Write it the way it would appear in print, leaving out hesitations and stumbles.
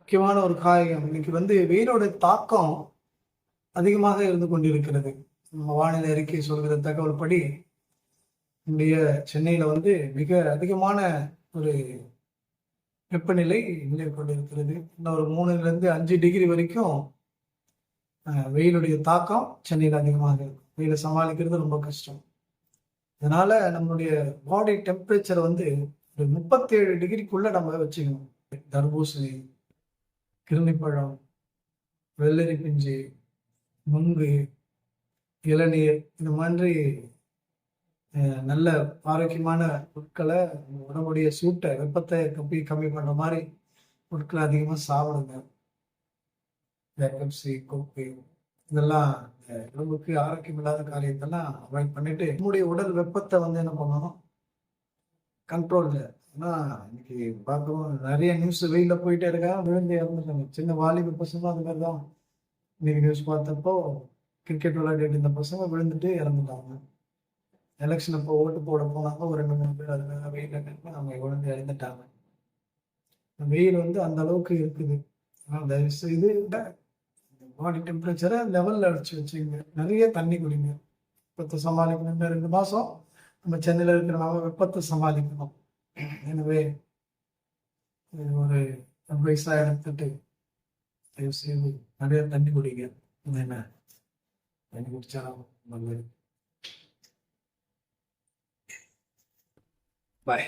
முக்கியமான ஒரு காயம். இன்னைக்கு வெயிலோட தாக்கம் அதிகமாக இருந்து கொண்டிருக்கிறது. வானிலை அறிக்கை சொல்கிற தகவல் படி இந்திய சென்னையில மிக அதிகமான ஒரு வெப்பநிலை நிலவி கொண்டிருக்கிறது. இன்னும் ஒரு 3லிருந்து 5 டிகிரி வரைக்கும் வெயிலுடைய தாக்கம் சென்னையில் அதிகமாக இருக்கும். வெயிலை சமாளிக்கிறது ரொம்ப கஷ்டம். அதனால நம்மளுடைய பாடி டெம்பரேச்சர் ஒரு 37 டிகிரிக்குள்ள நம்ம வச்சுக்கணும். தர்பூசணி, கிருணிப்பழம், வெள்ளரி பிஞ்சு, நுங்கு, இளநீர் இந்த மாதிரி நல்ல ஆரோக்கியமான பொருட்களை உடம்புடைய சூட்டை வெப்பத்தை கம்மி பண்ற மாதிரி பொருட்களை அதிகமாக சாப்பிடுங்க. பெப்சி, கோக்கு இதெல்லாம் உடம்புக்கு ஆரோக்கியம் இல்லாத காரியத்தெல்லாம் அவாய்ட் பண்ணிட்டு நம்முடைய உடல் வெப்பத்தை என்ன பண்ணணும், கண்ட்ரோல்ல. ஏன்னா இன்னைக்கு பார்க்கவும் நிறைய நியூஸ் வெயில போயிட்டே இருக்கா, விழுந்து இறந்துட்டாங்க. சின்ன வாலிப பசங்க அது மாதிரி தான். இன்னைக்கு நியூஸ் பார்த்தப்போ கிரிக்கெட் விளையாடிட்டு இருந்த பசங்க விழுந்துட்டு இறந்துட்டாங்க. எலெக்ஷன் அப்போ ஓட்டு போட போனாங்க, ஒரு 2-3 பேர் அதுக்காக வெயில நின்று அவங்க விழுந்து இறந்துட்டாங்க. வெயில் அந்த அளவுக்கு இருக்குது. ஆனால் தயவு செய்து பாடி டெம்பரேச்சரை லெவலில் அடிச்சு வச்சுங்க. நிறைய தண்ணி குடிங்க. வெப்பத்தை சமாளிக்கணும். 2 மாதம் நம்ம சென்னையில் இருக்கிற நம்ம வெப்பத்தை சமாளிக்கணும். எனவே ஒரு அட்வைஸாக எடுத்துட்டு தயவு செய்து நிறைய தண்ணி குடிங்க. என்ன தண்ணி குடிச்சா நல்லது. பாய்.